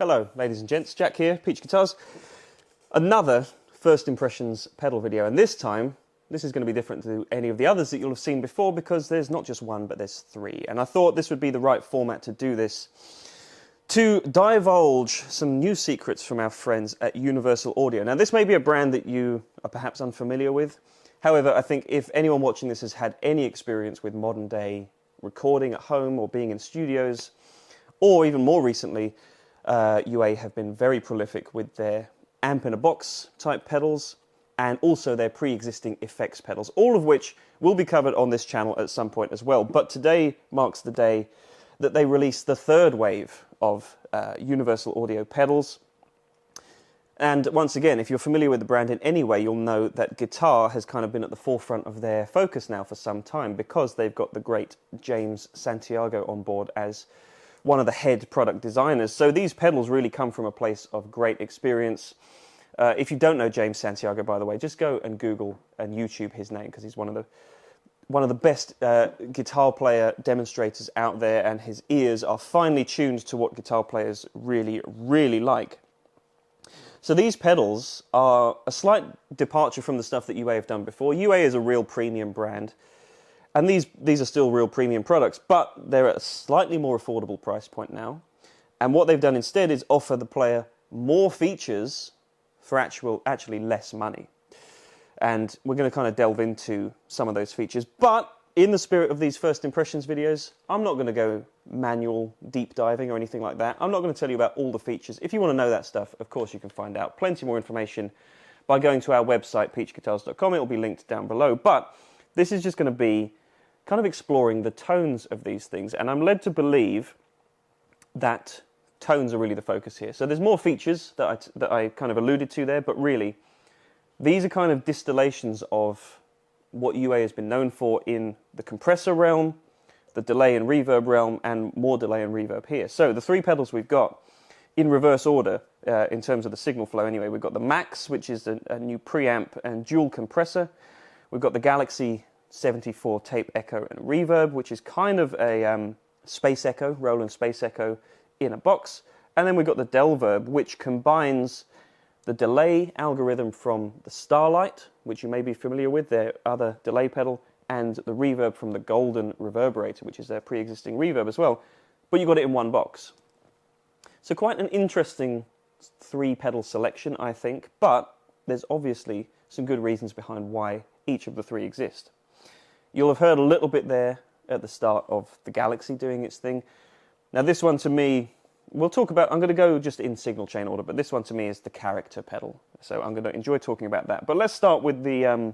Hello, ladies and gents. Jack here, Peach Guitars. Another first impressions pedal video, and this time, this is going to be different to any of the others that you'll have seen before because there's not just one, but there's three. And I thought this would be the right format to do this, to divulge some new secrets from our friends at Universal Audio. Now, this may be a brand that you are perhaps unfamiliar with. However, I think if anyone watching this has had any experience with modern day recording at home or being in studios, or even more recently, UA have been very prolific with their amp-in-a-box type pedals and also their pre-existing effects pedals, all of which will be covered on this channel at some point as well. But today marks the day that they released the third wave of Universal Audio pedals. And once again, if you're familiar with the brand in any way, you'll know that guitar has kind of been at the forefront of their focus now for some time because they've got the great James Santiago on board as one of the head product designers. So these pedals really come from a place of great experience. If you don't know James Santiago, by the way, just go and Google and YouTube his name because he's one of the best guitar player demonstrators out there, and his ears are finely tuned to what guitar players really, really like. So these pedals are a slight departure from the stuff that UA have done before. UA is a real premium brand, and these are still real premium products, but they're at a slightly more affordable price point now. And what they've done instead is offer the player more features for actually less money. And we're going to kind of delve into some of those features. But in the spirit of these first impressions videos, I'm not going to go manual deep diving or anything like that. I'm not going to tell you about all the features. If you want to know that stuff, of course you can find out plenty more information by going to our website, peachguitars.com. It will be linked down below. But this is just going to be kind of exploring the tones of these things. And I'm led to believe that tones are really the focus here. So there's more features that I kind of alluded to there, but really, these are kind of distillations of what UA has been known for in the compressor realm, the delay and reverb realm, and more delay and reverb here. So the three pedals we've got, in reverse order, in terms of the signal flow anyway, we've got the Max, which is a new preamp and dual compressor. We've got the Galaxy 74 Tape Echo and Reverb, which is kind of a Space Echo, Roland Space Echo in a box. And then we've got the Del-Verb, which combines the delay algorithm from the Starlight, which you may be familiar with, their other delay pedal, and the reverb from the Golden Reverberator, which is their pre-existing reverb as well, but you got it in one box. So quite an interesting three-pedal selection, I think, but there's obviously some good reasons behind why each of the three exist. You'll have heard a little bit there at the start of the Galaxy doing its thing. Now this one to me, we'll talk about, I'm going to go just in signal chain order, but this one to me is the character pedal. So I'm going to enjoy talking about that. But let's start with the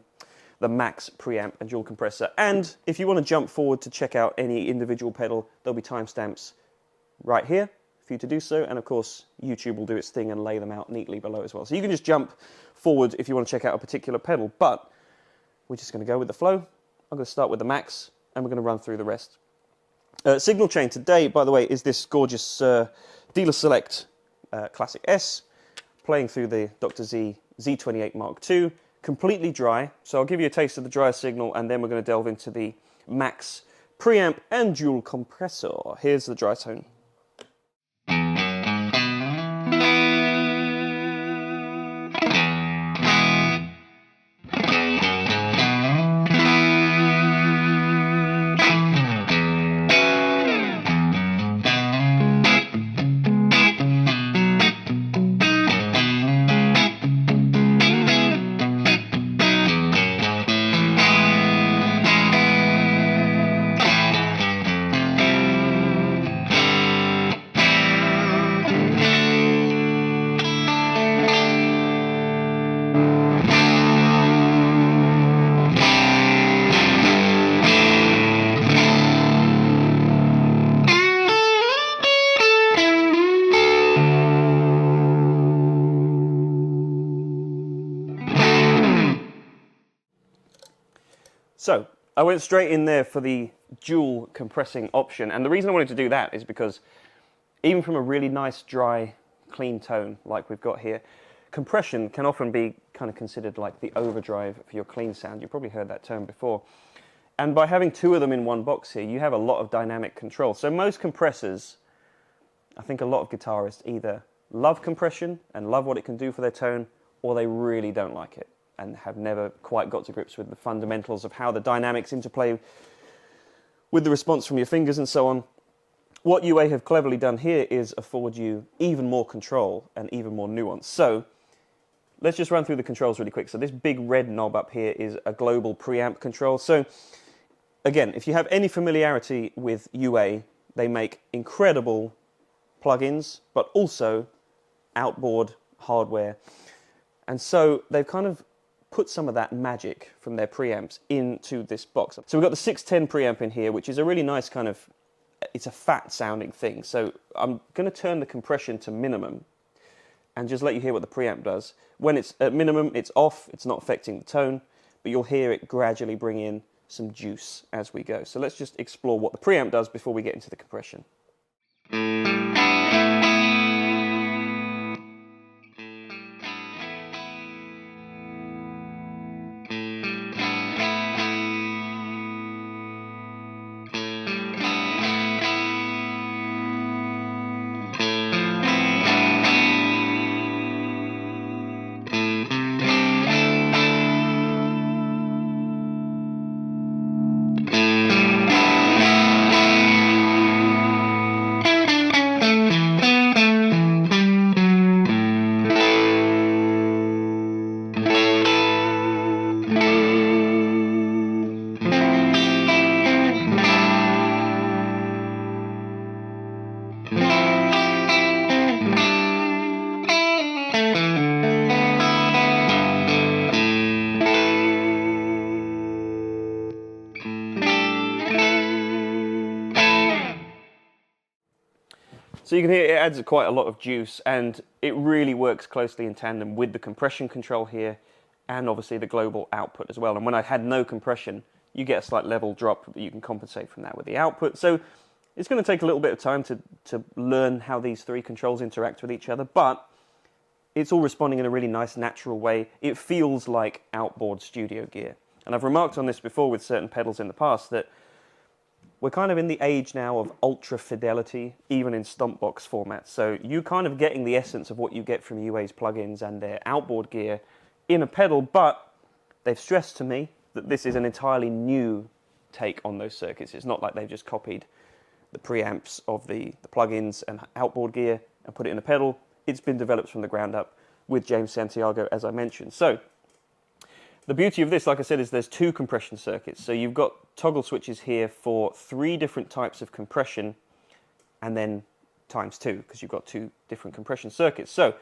Max preamp and dual compressor. And if you want to jump forward to check out any individual pedal, there'll be timestamps right here for you to do so. And of course, YouTube will do its thing and lay them out neatly below as well. So you can just jump forward if you want to check out a particular pedal, but we're just going to go with the flow. I'm going to start with the Max, and we're going to run through the rest. Signal chain today, by the way, is this gorgeous Dealer Select Classic S, playing through the Dr. Z Z28 Mark II, completely dry. So I'll give you a taste of the dry signal, and then we're going to delve into the Max preamp and dual compressor. Here's the dry tone. So I went straight in there for the dual compressing option, and the reason I wanted to do that is because even from a really nice, dry, clean tone like we've got here, compression can often be kind of considered like the overdrive for your clean sound. You've probably heard that term before. And by having two of them in one box here, you have a lot of dynamic control. So most compressors, I think a lot of guitarists either love compression and love what it can do for their tone, or they really don't like it and have never quite got to grips with the fundamentals of how the dynamics interplay with the response from your fingers and so on. What UA have cleverly done here is afford you even more control and even more nuance. So let's just run through the controls really quick. So this big red knob up here is a global preamp control. So again, if you have any familiarity with UA, they make incredible plugins, but also outboard hardware. And so they've kind of put some of that magic from their preamps into this box. So we've got the 610 preamp in here, which is a really nice kind of, it's a fat sounding thing. So I'm going to turn the compression to minimum and just let you hear what the preamp does. When it's at minimum, it's off, it's not affecting the tone, but you'll hear it gradually bring in some juice as we go. So let's just explore what the preamp does before we get into the compression. So you can hear it adds quite a lot of juice, and it really works closely in tandem with the compression control here, and obviously the global output as well. And when I had no compression, you get a slight level drop, but you can compensate from that with the output. So it's going to take a little bit of time to learn how these three controls interact with each other, but it's all responding in a really nice, natural way. It feels like outboard studio gear. And I've remarked on this before with certain pedals in the past, that we're kind of in the age now of ultra fidelity, even in stomp box formats. So you're kind of getting the essence of what you get from UA's plugins and their outboard gear in a pedal, but they've stressed to me that this is an entirely new take on those circuits. It's not like they've just copied the preamps of the plugins and outboard gear and put it in a pedal. It's been developed from the ground up with James Santiago, as I mentioned. So the beauty of this, like I said, is there's two compression circuits. So you've got toggle switches here for 3 different types of compression, and then times 2, because you've got 2 different compression circuits. So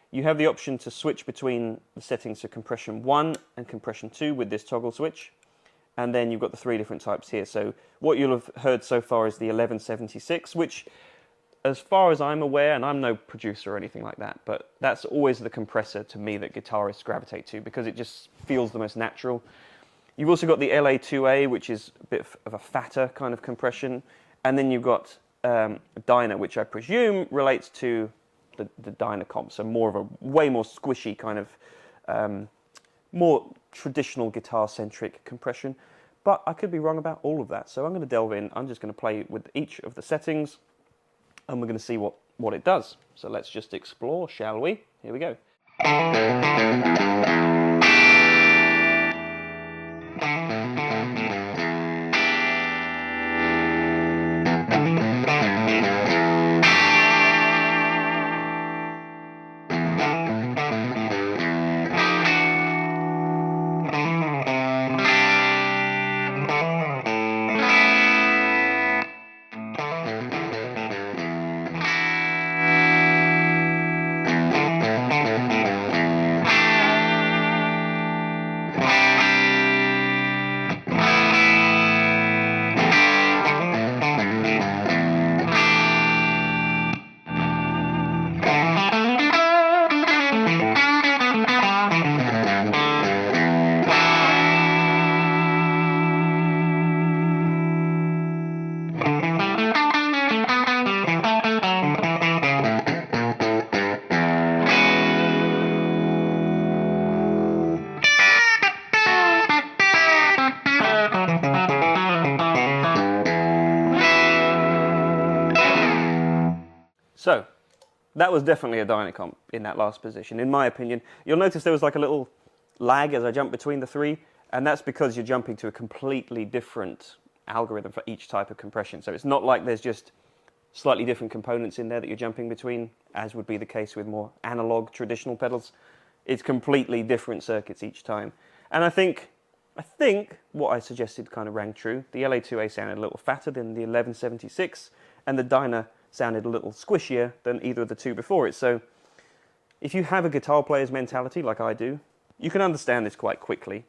you have the option to switch between the settings for compression 1 and compression 2 with this toggle switch. And then you've got the 3 different types here. So what you'll have heard so far is the 1176, which, as far as I'm aware, and I'm no producer or anything like that, but that's always the compressor to me that guitarists gravitate to, because it just feels the most natural. You've also got the LA2A, which is a bit of a fatter kind of compression, and then you've got Dyna, which I presume relates to the Dyna comp, so more of a way more squishy kind of more traditional guitar-centric compression. But I could be wrong about all of that, so I'm going to delve in. I'm just going to play with each of the settings, and we're going to see what it does. So let's just explore, shall we? Here we go. So, That was definitely a Dynacomp in that last position, in my opinion. You'll notice there was like a little lag as I jumped between the three, and that's because you're jumping to a completely different algorithm for each type of compression. So it's not like there's just slightly different components in there that you're jumping between, as would be the case with more analog traditional pedals. It's completely different circuits each time. And I think what I suggested kind of rang true. The LA2A sounded a little fatter than the 1176, and the Dyna sounded a little squishier than either of the two before it. So if you have a guitar player's mentality like I do, you can understand this quite quickly.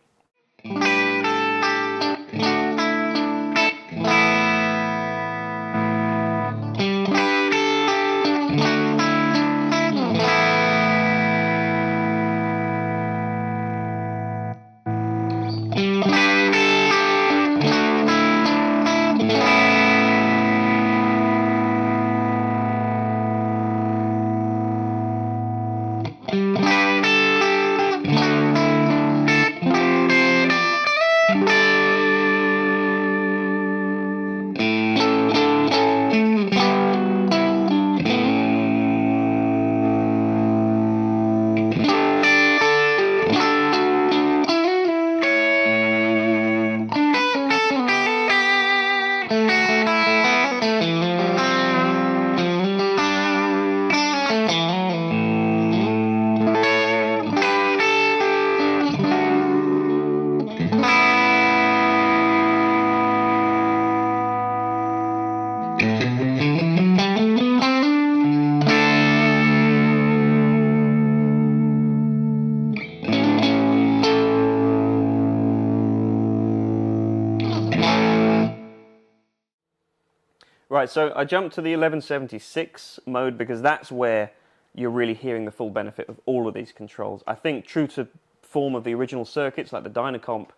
Right, so I jumped to the 1176 mode because that's where you're really hearing the full benefit of all of these controls. I think true to form of the original circuits, like the Dynacomp,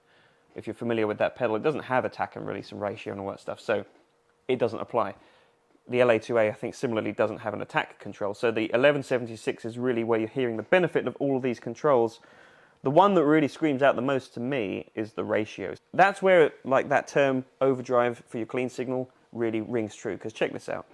if you're familiar with that pedal, it doesn't have attack and release and ratio and all that stuff, so it doesn't apply. The LA2A, I think, similarly doesn't have an attack control, so the 1176 is really where you're hearing the benefit of all of these controls. The one that really screams out the most to me is the ratios. That's where, like, that term overdrive for your clean signal really rings true, because check this out.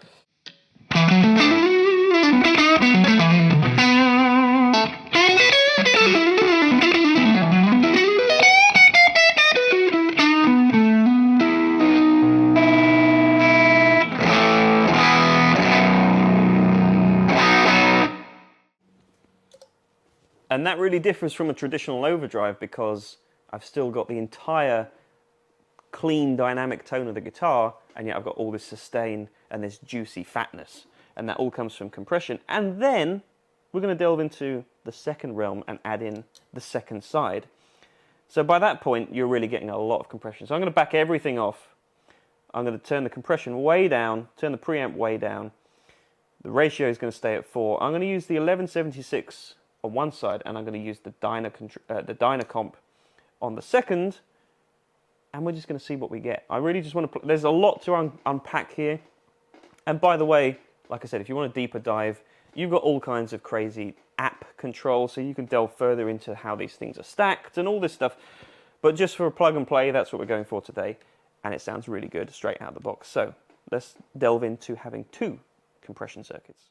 And that really differs from a traditional overdrive because I've still got the entire clean dynamic tone of the guitar, and yet I've got all this sustain and this juicy fatness, and that all comes from compression. And then we're going to delve into the second realm and add in the second side. So by that point you're really getting a lot of compression. So I'm going to back everything off. I'm going to turn the compression way down, turn the preamp way down. The ratio is going to stay at 4. I'm going to use the 1176 on one side, and I'm going to use the Dynacomp on the second, and we're just going to see what we get. I really just want to... There's a lot to unpack here. And by the way, like I said, if you want a deeper dive, you've got all kinds of crazy app controls, so you can delve further into how these things are stacked and all this stuff. But just for a plug and play, that's what we're going for today. And it sounds really good straight out of the box. So let's delve into having 2 compression circuits.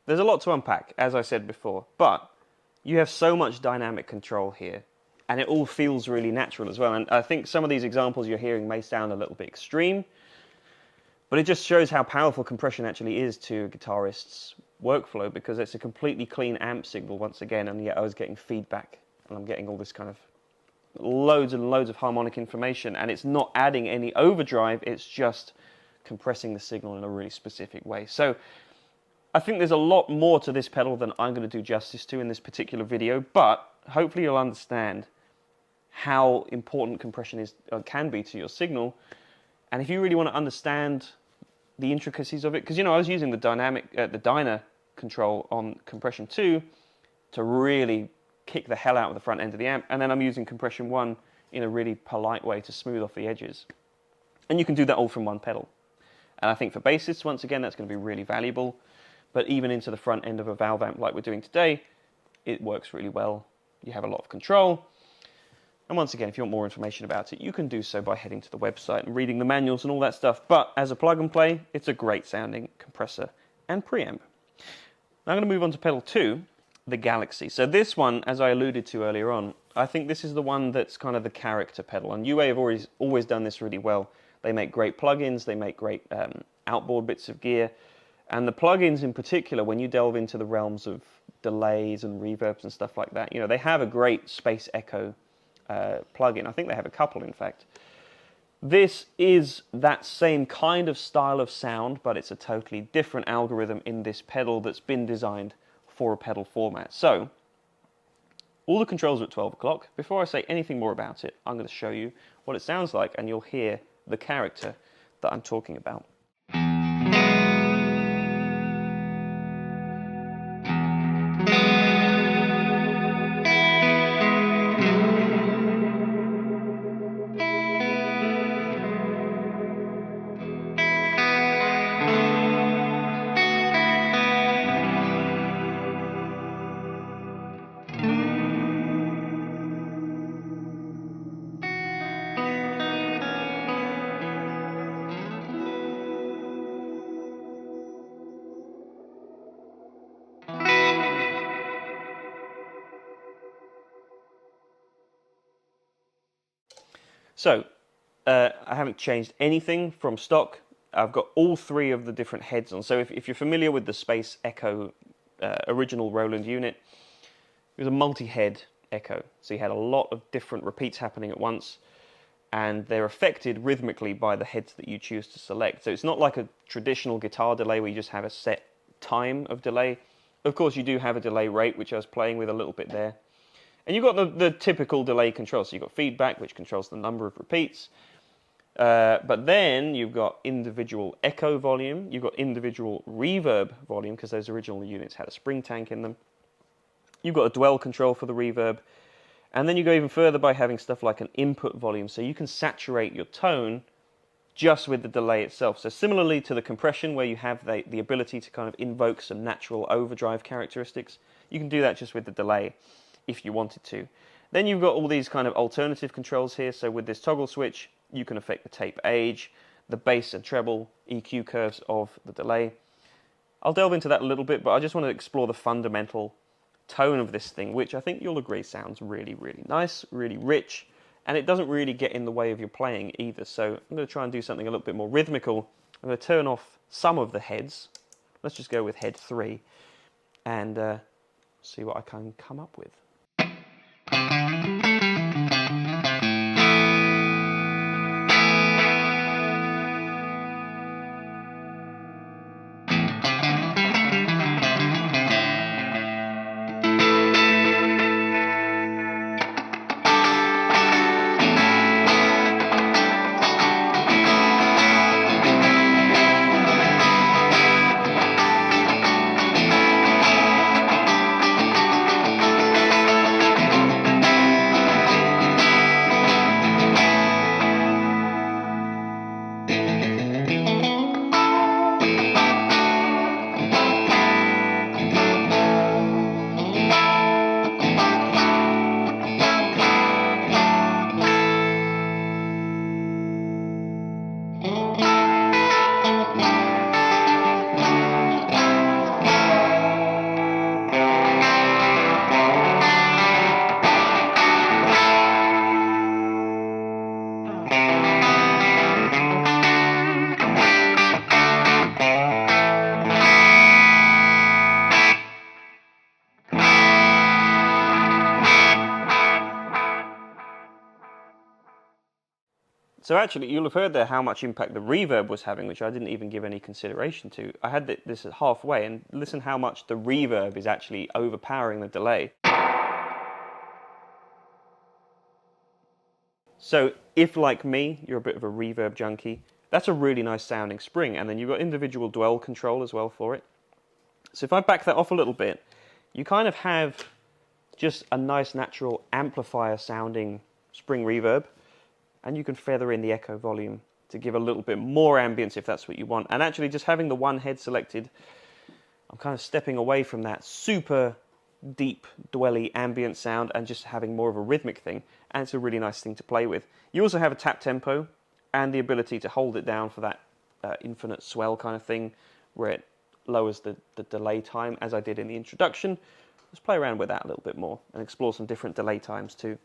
there's a lot to unpack, as I said before, but you have so much dynamic control here, and it all feels really natural as well. And I think some of these examples you're hearing may sound a little bit extreme, but it just shows how powerful compression actually is to a guitarist's workflow, because it's a completely clean amp signal once again, and yet I was getting feedback, and I'm getting all this kind of loads and loads of harmonic information, and it's not adding any overdrive, it's just compressing the signal in a really specific way. So I think there's a lot more to this pedal than I'm going to do justice to in this particular video, but hopefully you'll understand how important compression is can be to your signal. And if you really want to understand the intricacies of it, because, you know, I was using the dyna control on compression 2 to really kick the hell out of the front end of the amp, and then I'm using compression 1 in a really polite way to smooth off the edges. And you can do that all from one pedal. And I think for bassists, once again, that's going to be really valuable. But even into the front end of a valve amp like we're doing today, it works really well. You have a lot of control. And once again, if you want more information about it, you can do so by heading to the website and reading the manuals and all that stuff. But as a plug and play, it's a great sounding compressor and preamp. Now I'm going to move on to pedal 2, the Galaxy. So this one, as I alluded to earlier on, I think this is the one that's kind of the character pedal. And UA have always done this really well. They make great plugins, they make great outboard bits of gear. And the plugins in particular, when you delve into the realms of delays and reverbs and stuff like that, you know, they have a great Space Echo plugin. I think they have a couple, in fact. This is that same kind of style of sound, but it's a totally different algorithm in this pedal that's been designed for a pedal format. So, all the controls are at 12 o'clock. Before I say anything more about it, I'm going to show you what it sounds like, and you'll hear the character that I'm talking about. So, I haven't changed anything from stock. I've got all three of the different heads on. So if you're familiar with the Space Echo original Roland unit, it was a multi-head echo. So you had a lot of different repeats happening at once, and they're affected rhythmically by the heads that you choose to select. So it's not like a traditional guitar delay where you just have a set time of delay. Of course, you do have a delay rate, which I was playing with a little bit there. And you've got the typical delay control. So you've got feedback, which controls the number of repeats. But then you've got individual echo volume. You've got individual reverb volume, because those original units had a spring tank in them. You've got a dwell control for the reverb. And then you go even further by having stuff like an input volume. So you can saturate your tone just with the delay itself. So similarly to the compression, where you have the ability to kind of invoke some natural overdrive characteristics, you can do that just with the delay if you wanted to. Then you've got all these kind of alternative controls here. So with this toggle switch, you can affect the tape age, the bass and treble EQ curves of the delay. I'll delve into that a little bit, but I just want to explore the fundamental tone of this thing, which I think you'll agree sounds really, really nice, really rich, and it doesn't really get in the way of your playing either. So I'm going to try and do something a little bit more rhythmical. I'm going to turn off some of the heads. Let's just go with head 3 and see what I can come up with. So actually, you'll have heard there how much impact the reverb was having, which I didn't even give any consideration to. I had this at halfway, and listen how much the reverb is actually overpowering the delay. So if, like me, you're a bit of a reverb junkie, that's a really nice sounding spring, and then you've got individual dwell control as well for it. So if I back that off a little bit, you kind of have just a nice natural amplifier sounding spring reverb, and you can feather in the echo volume to give a little bit more ambience if that's what you want. And actually just having the one head selected, I'm kind of stepping away from that super deep, dwelly ambient sound and just having more of a rhythmic thing, and it's a really nice thing to play with. You also have a tap tempo and the ability to hold it down for that infinite swell kind of thing, where it lowers the delay time, as I did in the introduction. Let's play around with that a little bit more and explore some different delay times too.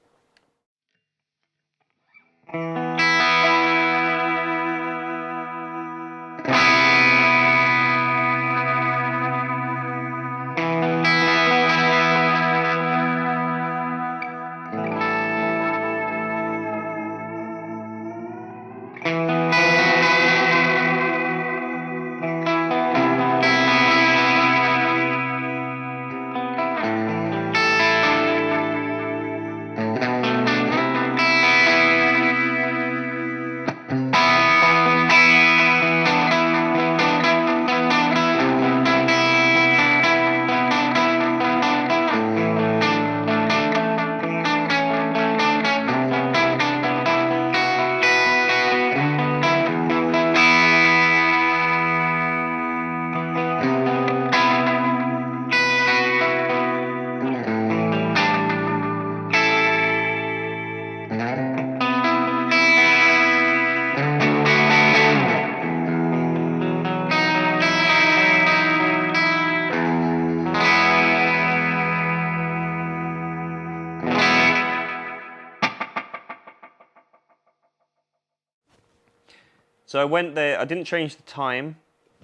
So I went there, I didn't change the time,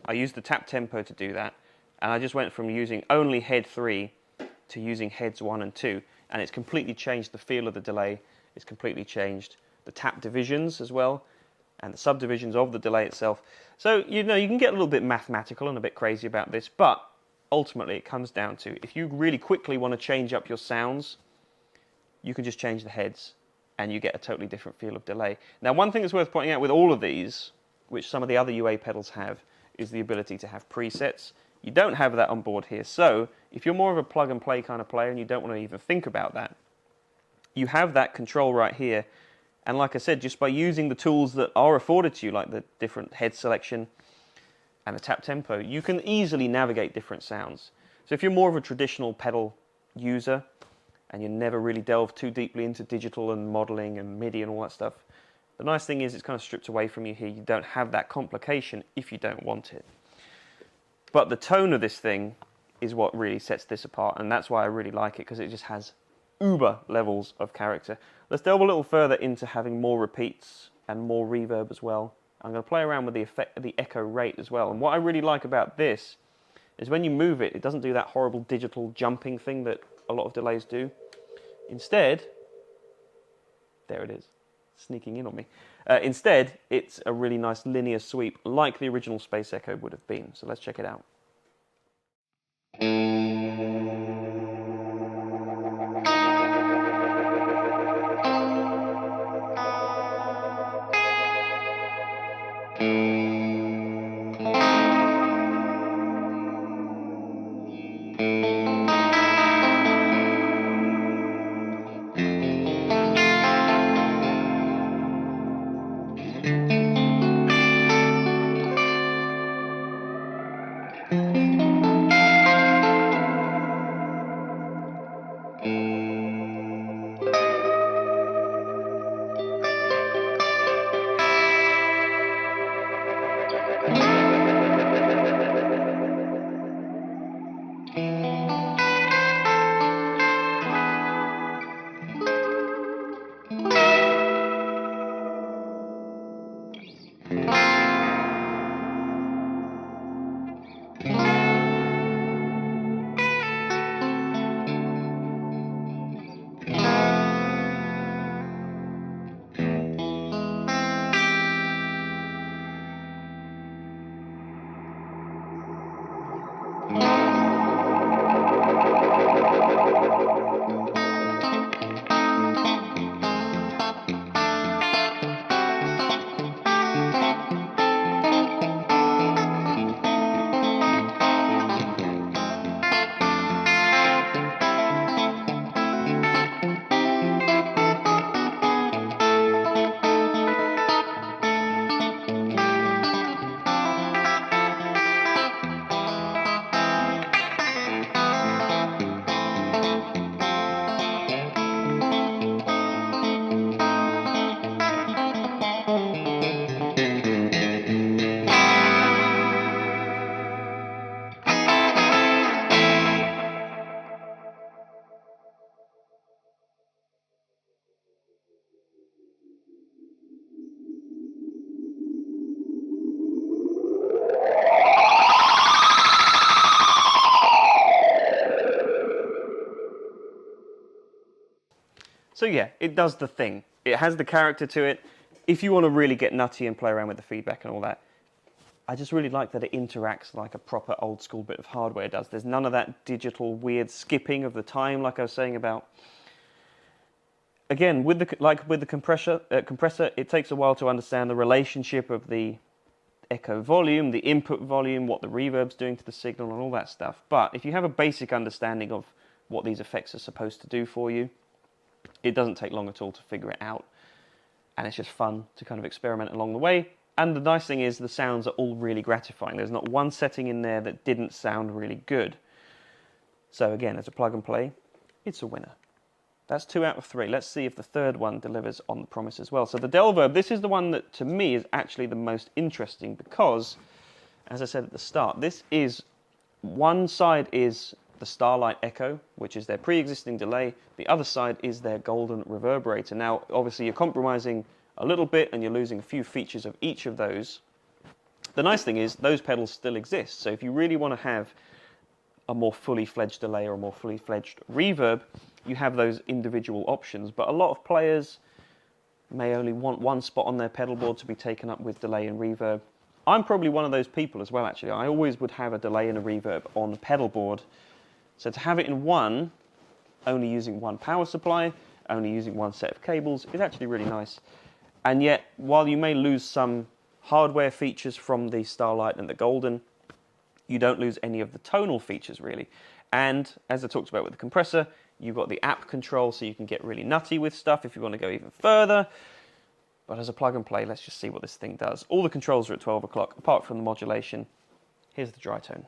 I used the tap tempo to do that, and I just went from using only head 3 to using heads 1 and 2, and it's completely changed the feel of the delay, it's completely changed the tap divisions as well, and the subdivisions of the delay itself. So, you know, you can get a little bit mathematical and a bit crazy about this, but ultimately it comes down to, if you really quickly want to change up your sounds, you can just change the heads, and you get a totally different feel of delay. Now, one thing that's worth pointing out with all of these, which some of the other UA pedals have, is the ability to have presets. You don't have that on board here, so if you're more of a plug-and-play kind of player and you don't want to even think about that, you have that control right here, and like I said, just by using the tools that are afforded to you, like the different head selection and the tap tempo, you can easily navigate different sounds. So if you're more of a traditional pedal user, and you never really delve too deeply into digital and modeling and MIDI and all that stuff, the nice thing is it's kind of stripped away from you here. You don't have that complication if you don't want it. But the tone of this thing is what really sets this apart, and that's why I really like it, because it just has uber levels of character. Let's delve a little further into having more repeats and more reverb as well. I'm going to play around with the effect of the echo rate as well. And what I really like about this is when you move it, it doesn't do that horrible digital jumping thing that a lot of delays do. Instead, there it is, sneaking in on me. Instead, it's a really nice linear sweep, like the original Space Echo would have been. So let's check it out. So yeah, it does the thing. It has the character to it. If you want to really get nutty and play around with the feedback and all that, I just really like that it interacts like a proper old school bit of hardware does. There's none of that digital weird skipping of the time like I was saying about. Again, with the compressor, it takes a while to understand the relationship of the echo volume, the input volume, what the reverb's doing to the signal and all that stuff. But if you have a basic understanding of what these effects are supposed to do for you, it doesn't take long at all to figure it out. And it's just fun to kind of experiment along the way. And the nice thing is the sounds are all really gratifying. There's not one setting in there that didn't sound really good. So again, as a plug and play, it's a winner. That's 2 out of 3. Let's see if the third one delivers on the promise as well. So the Del-Verb, this is the one that to me is actually the most interesting because, as I said at the start, this is, one side is the Starlight Echo, which is their pre-existing delay. The other side is their golden reverberator. Now, obviously you're compromising a little bit and you're losing a few features of each of those. The nice thing is those pedals still exist. So if you really want to have a more fully fledged delay or a more fully fledged reverb, you have those individual options. But a lot of players may only want one spot on their pedal board to be taken up with delay and reverb. I'm probably one of those people as well, actually. I always would have a delay and a reverb on the pedal board. So to have it in one, only using one power supply, only using one set of cables, is actually really nice. And yet, while you may lose some hardware features from the Starlight and the Golden, you don't lose any of the tonal features, really. And as I talked about with the compressor, you've got the app control, so you can get really nutty with stuff if you want to go even further. But as a plug and play, let's just see what this thing does. All the controls are at 12 o'clock, apart from the modulation. Here's the dry tone.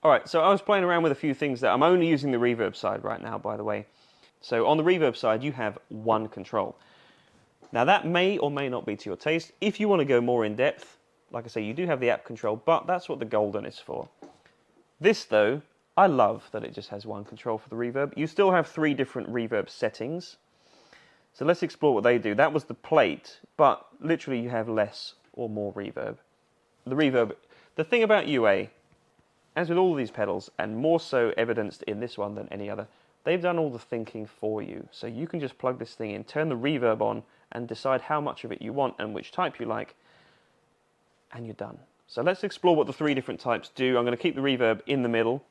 Alright, so I was playing around with a few things that I'm only using the reverb side right now, by the way. So on the reverb side, you have one control. Now that may or may not be to your taste. If you want to go more in depth, like I say, you do have the app control, but that's what the Golden is for. This though, I love that it just has one control for the reverb. You still have 3 different reverb settings. So let's explore what they do. That was the plate, but literally you have less or more reverb. The reverb, the thing about UA, as with all these pedals, and more so evidenced in this one than any other, they've done all the thinking for you. So you can just plug this thing in, turn the reverb on, and decide how much of it you want and which type you like, and you're done. So let's explore what the 3 different types do. I'm going to keep the reverb in the middle,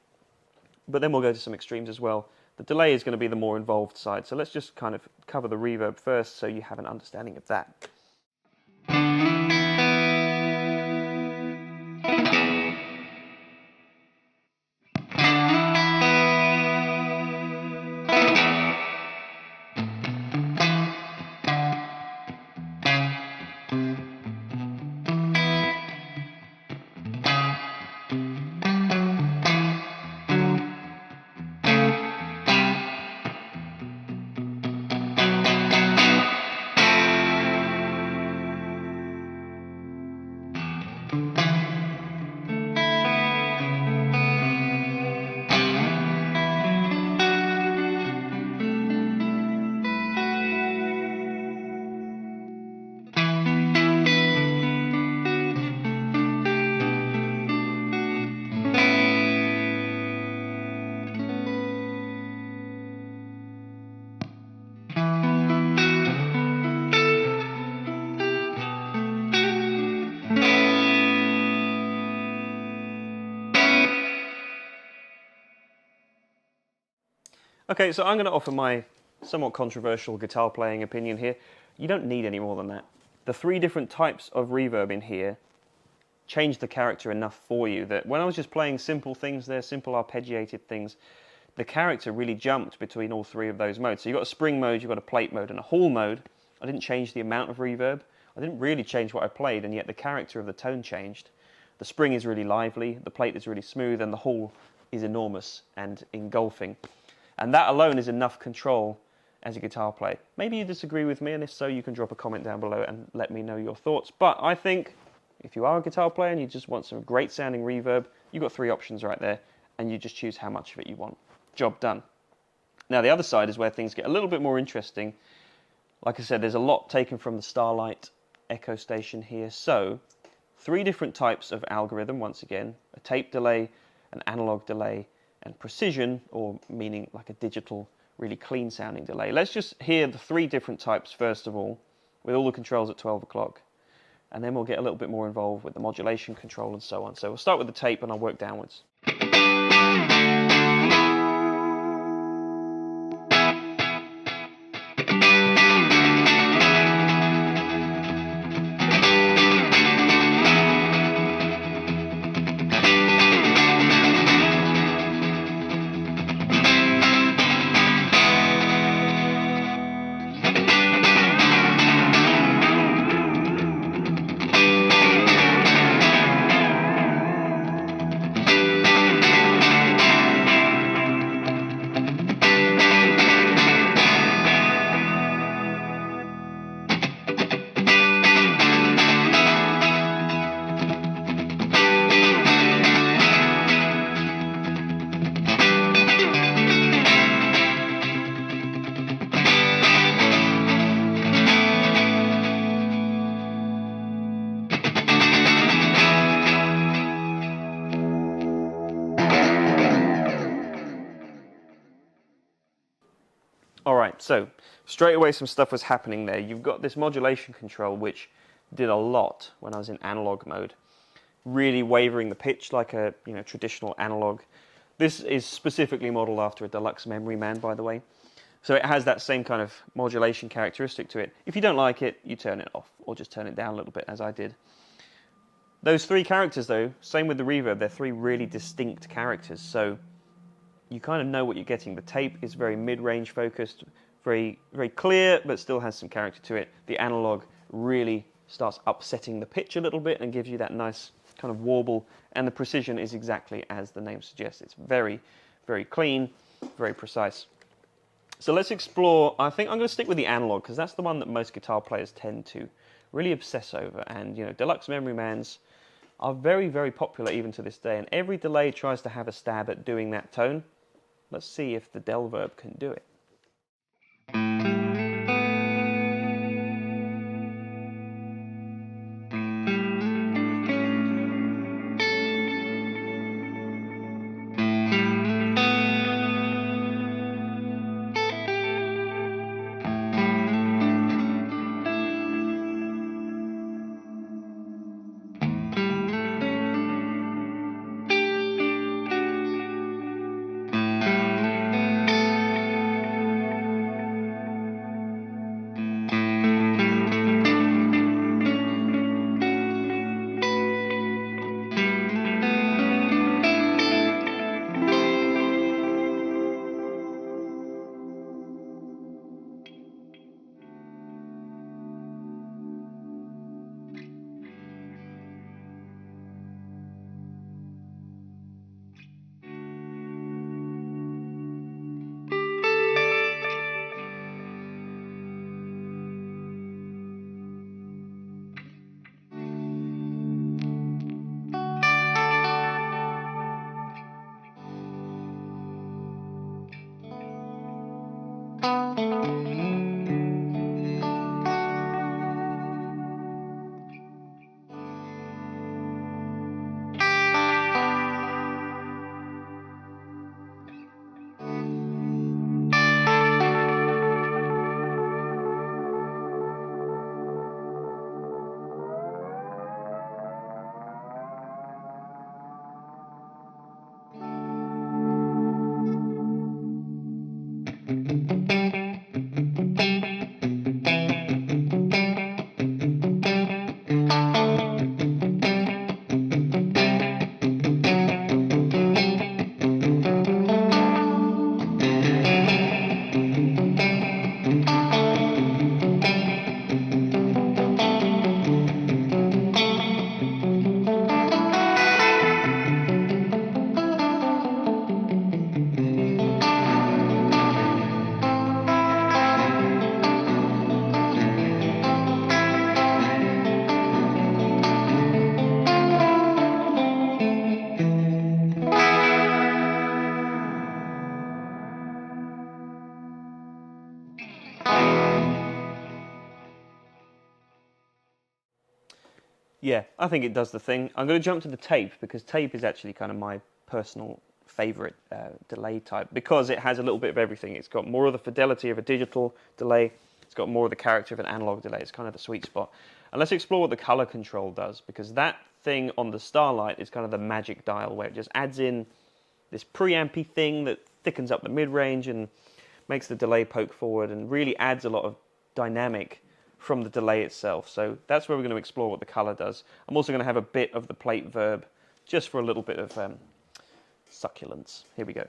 but then we'll go to some extremes as well. The delay is going to be the more involved side, so let's just kind of cover the reverb first so you have an understanding of that. Okay, so I'm going to offer my somewhat controversial guitar playing opinion here. You don't need any more than that. The 3 different types of reverb in here change the character enough for you that when I was just playing simple things there, simple arpeggiated things, the character really jumped between all 3 of those modes. So you've got a spring mode, you've got a plate mode, and a hall mode. I didn't change the amount of reverb. I didn't really change what I played, and yet the character of the tone changed. The spring is really lively, the plate is really smooth, and the hall is enormous and engulfing. And that alone is enough control as a guitar player. Maybe you disagree with me, and if so, you can drop a comment down below and let me know your thoughts. But I think if you are a guitar player and you just want some great sounding reverb, you've got 3 options right there, and you just choose how much of it you want. Job done. Now the other side is where things get a little bit more interesting. Like I said, there's a lot taken from the Starlight Echo Station here. So 3 different types of algorithm, once again: a tape delay, an analog delay, and precision, or meaning like a digital, really clean sounding delay. Let's just hear the 3 different types first of all, with all the controls at 12 o'clock. And then we'll get a little bit more involved with the modulation control and so on. So we'll start with the tape and I'll work downwards. Alright, so straight away some stuff was happening there. You've got this modulation control which did a lot when I was in analog mode. Really wavering the pitch like a traditional analog. This is specifically modeled after a Deluxe Memory Man, by the way. So it has that same kind of modulation characteristic to it. If you don't like it, you turn it off, or just turn it down a little bit, as I did. Those 3 characters though, same with the reverb, they're 3 really distinct characters, so you kind of know what you're getting. The tape is very mid-range focused, very clear, but still has some character to it. The analog really starts upsetting the pitch a little bit and gives you that nice kind of warble, and the precision is exactly as the name suggests. It's very, very clean, very precise. So let's explore. I think I'm going to stick with the analog because that's the one that most guitar players tend to really obsess over, and Deluxe Memory Mans are very, very popular even to this day, and every delay tries to have a stab at doing that tone. Let's see if the Del-Verb can do it. Yeah, I think it does the thing. I'm going to jump to the tape, because tape is actually kind of my personal favorite delay type, because it has a little bit of everything. It's got more of the fidelity of a digital delay. It's got more of the character of an analog delay. It's kind of the sweet spot. And let's explore what the color control does, because that thing on the Starlight is kind of the magic dial, where it just adds in this preampy thing that thickens up the mid-range and makes the delay poke forward and really adds a lot of dynamic from the delay itself. So that's where we're going to explore what the color does. I'm also going to have a bit of the plate verb just for a little bit of succulence. Here we go.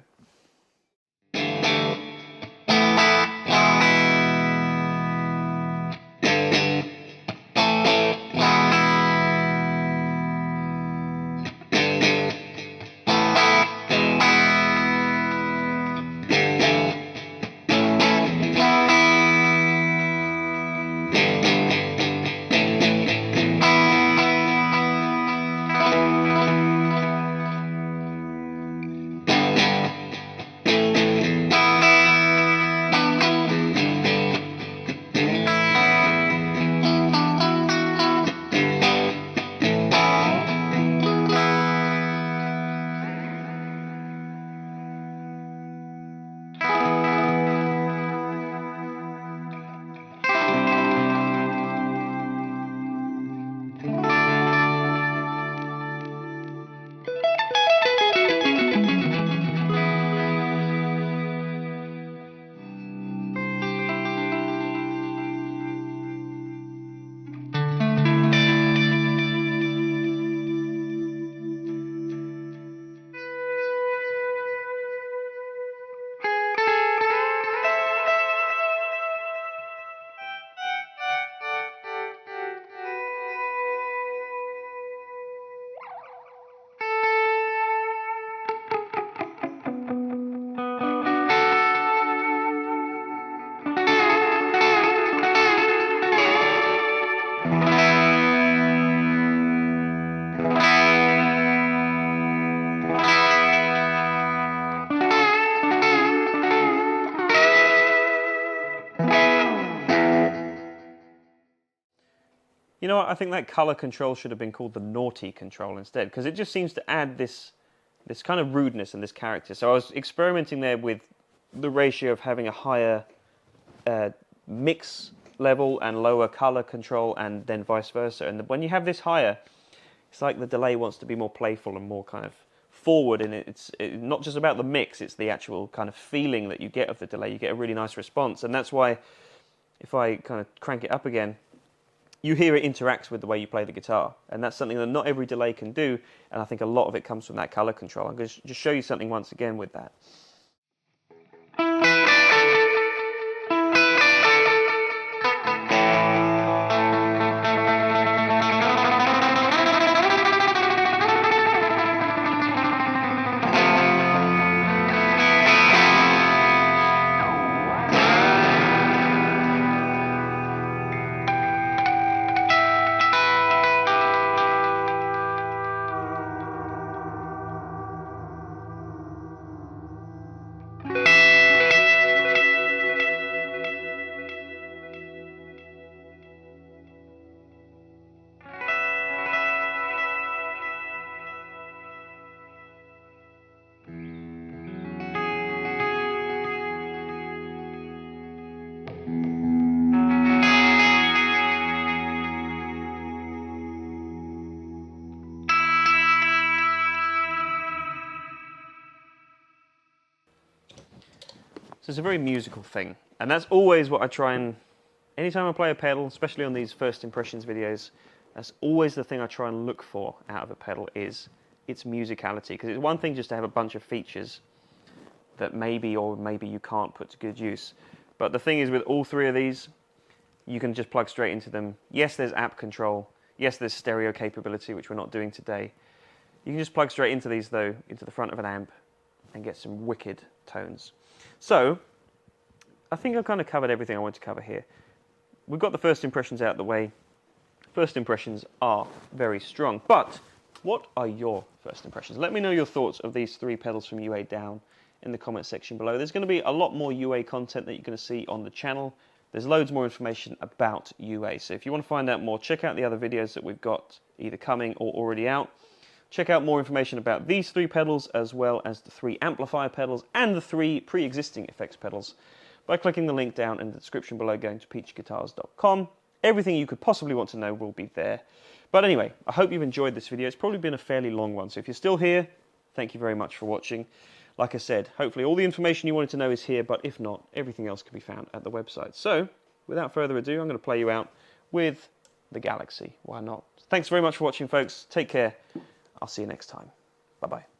You know what, I think that color control should have been called the naughty control instead, because it just seems to add this kind of rudeness and this character. So I was experimenting there with the ratio of having a higher mix level and lower color control, and then vice versa. And when you have this higher, it's like the delay wants to be more playful and more kind of forward, and it's not just about the mix, it's the actual kind of feeling that you get of the delay. You get a really nice response, and that's why if I kind of crank it up again, you hear it interacts with the way you play the guitar, and that's something that not every delay can do, and I think a lot of it comes from that color control. I'm going to just show you something once again with that. So it's a very musical thing, and that's always what I try and, anytime I play a pedal, especially on these first impressions videos, that's always the thing I try and look for out of a pedal, is its musicality. Because it's one thing just to have a bunch of features that maybe or maybe you can't put to good use. But the thing is, with all three of these, you can just plug straight into them. Yes, there's app control. Yes, there's stereo capability, which we're not doing today. You can just plug straight into these, though, into the front of an amp and get some wicked tones. So, I think I've kind of covered everything I want to cover here. We've got the first impressions out of the way. First impressions are very strong. But what are your first impressions? Let me know your thoughts of these three pedals from UA down in the comment section below. There's going to be a lot more UA content that you're going to see on the channel there's loads more information about UA. So if you want to find out more, check out the other videos that we've got either coming or already out. Check out more information about these 3 pedals, as well as the 3 amplifier pedals and the 3 pre-existing effects pedals by clicking the link down in the description below, going to peachguitars.com. Everything you could possibly want to know will be there. But anyway, I hope you've enjoyed this video. It's probably been a fairly long one, so if you're still here, thank you very much for watching. Like I said, hopefully all the information you wanted to know is here, but if not, everything else can be found at the website. So, without further ado, I'm going to play you out with the Galaxy. Why not? Thanks very much for watching, folks. Take care. I'll see you next time. Bye-bye.